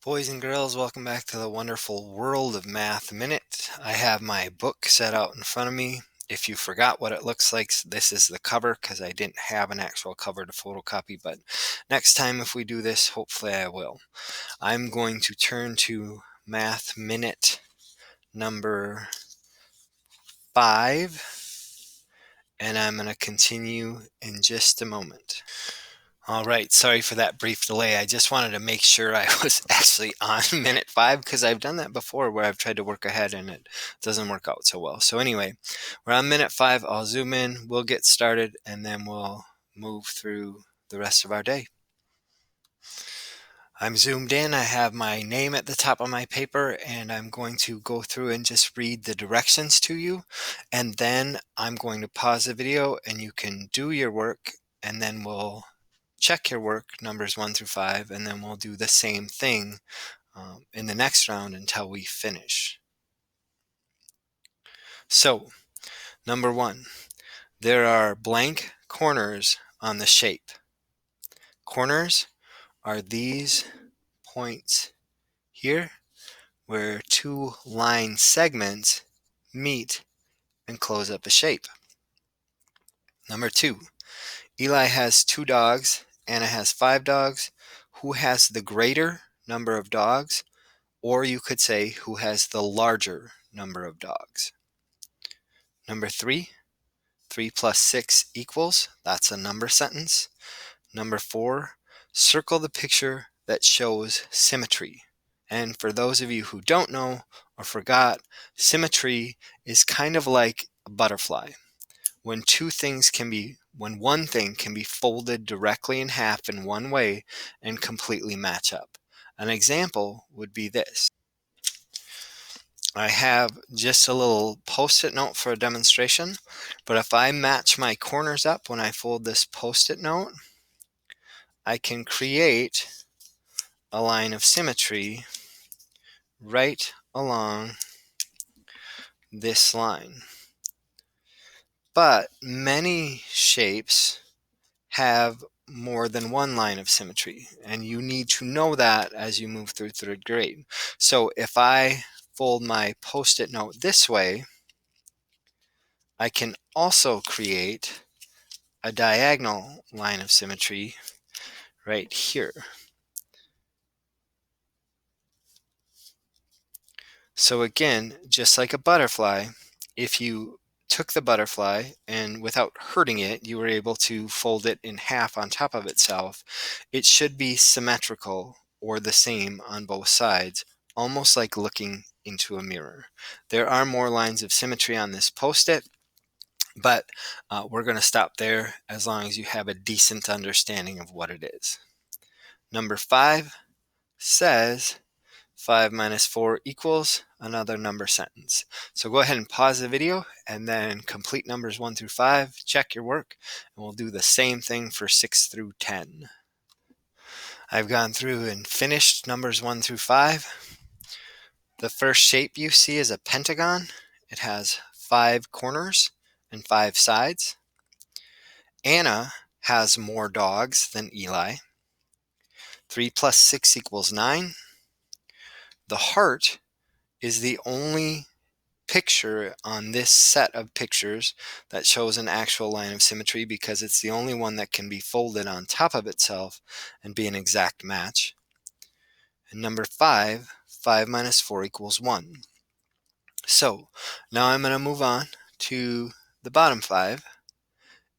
Boys and girls, welcome back to the wonderful world of Math Minute. I have my book set out in front of me. If you forgot what it looks like, this is the cover because I didn't have an actual cover to photocopy, but next time if we do this, hopefully I will. I'm going to turn to Math Minute number 5, and I'm going to continue in just a moment. All right, sorry for that brief delay. I just wanted to make sure I was actually on minute 5 because I've done that before where I've tried to work ahead and it doesn't work out so well. So anyway, we're on minute 5. I'll zoom in, we'll get started, and then we'll move through the rest of our day. I'm zoomed in, I have my name at the top of my paper, and I'm going to go through and just read the directions to you, and then I'm going to pause the video and you can do your work, and then we'll check your work, numbers 1 through 5, and then we'll do the same thing in the next round until we finish. So, number 1, there are blank corners on the shape. Corners are these points here where two line segments meet and close up a shape. Number 2, Eli has 2 dogs, Anna has 5 dogs. Who has the greater number of dogs? Or you could say who has the larger number of dogs. Number 3, 3 plus 6 equals, that's a number sentence. Number 4, circle the picture that shows symmetry. And for those of you who don't know or forgot, symmetry is kind of like a butterfly. When one thing can be folded directly in half in one way and completely match up. An example would be this. I have just a little post-it note for a demonstration, but if I match my corners up when I fold this post-it note, I can create a line of symmetry right along this line. But many shapes have more than one line of symmetry, and you need to know that as you move through 3rd grade. So if I fold my post-it note this way, I can also create a diagonal line of symmetry right here. So again, just like a butterfly, if you took the butterfly and without hurting it, you were able to fold it in half on top of itself, it should be symmetrical or the same on both sides, almost like looking into a mirror. There are more lines of symmetry on this post-it, but we're going to stop there as long as you have a decent understanding of what it is. Number 5 says 5 minus 4 equals another number sentence. So go ahead and pause the video and then complete numbers 1 through 5, check your work, and we'll do the same thing for 6 through 10. I've gone through and finished numbers 1 through 5. The first shape you see is a pentagon. It has 5 corners and 5 sides. Anna has more dogs than Eli. 3 plus 6 equals 9. The heart is the only picture on this set of pictures that shows an actual line of symmetry because it's the only one that can be folded on top of itself and be an exact match. And number 5, 5 minus 4 equals 1. So now I'm going to move on to the bottom 5,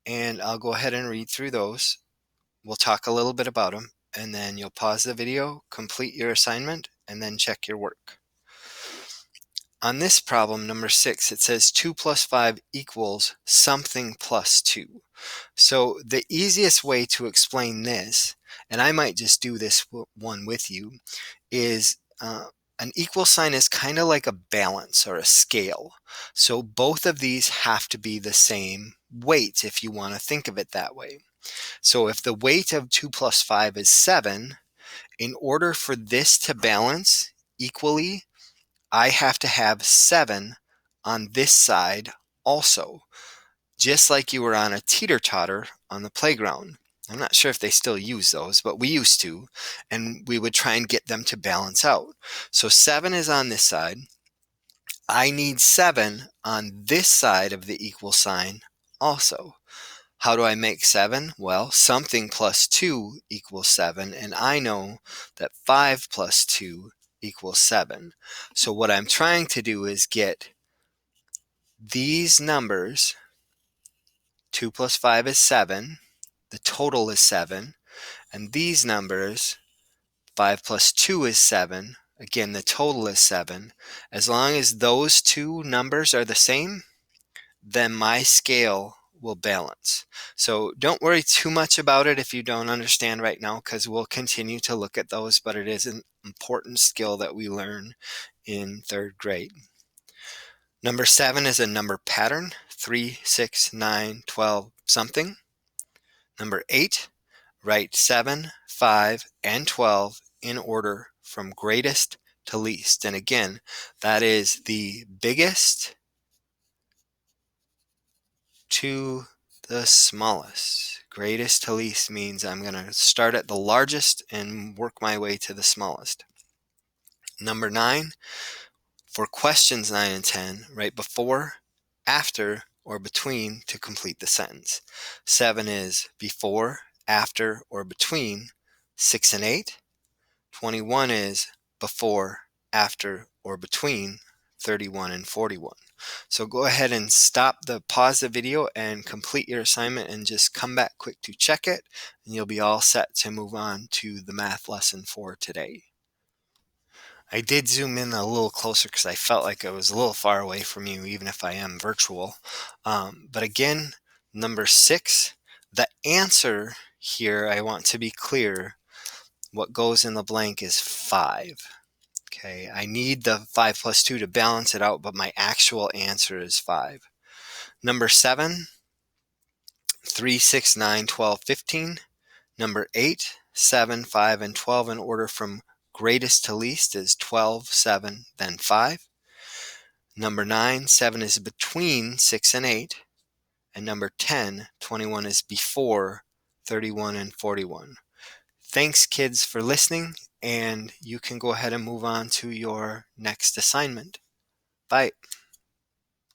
and I'll go ahead and read through those. We'll talk a little bit about them, and then you'll pause the video, complete your assignment, and then check your work. On this problem, number 6, it says 2 plus 5 equals something plus 2. So the easiest way to explain this, and I might just do this one with you, is an equal sign is kind of like a balance or a scale. So both of these have to be the same weight if you want to think of it that way. So if the weight of 2 plus 5 is 7, in order for this to balance equally, I have to have 7 on this side also, just like you were on a teeter-totter on the playground. I'm not sure if they still use those, but we used to, and we would try and get them to balance out. So 7 is on this side. I need 7 on this side of the equal sign also. How do I make 7? Well, something plus 2 equals 7, and I know that 5 plus 2 equals 7. So what I'm trying to do is get these numbers, 2 plus 5 is 7, the total is 7, and these numbers, 5 plus 2 is 7, again the total is 7. As long as those two numbers are the same, then my scale will balance. So don't worry too much about it if you don't understand right now, because we'll continue to look at those, but it is an important skill that we learn in 3rd grade. Number 7 is a number pattern, 3, 6, 9, 12, something. Number 8, write 7, 5, and 12 in order from greatest to least. And again, that is the biggest to the smallest. Greatest to least means I'm going to start at the largest and work my way to the smallest. Number 9, for questions 9 and 10, write before, after, or between to complete the sentence. 7 is before, after, or between 6 and 8. 21 is before, after, or between 31 and 41. So go ahead and pause the video and complete your assignment and just come back quick to check it, and you'll be all set to move on to the math lesson for today. I did zoom in a little closer because I felt like I was a little far away from you, even if I am virtual. But again, number 6, the answer here, I want to be clear, what goes in the blank is 5. Okay, I need the 5 plus 2 to balance it out, but my actual answer is 5. Number 7, 3, 6, 9, 12, 15. Number 8, 7, 5, and 12 in order from greatest to least is 12, 7, then 5. Number 9, 7 is between 6 and 8. And number 10, 21 is before 31 and 41. Thanks, kids, for listening, and you can go ahead and move on to your next assignment. Bye.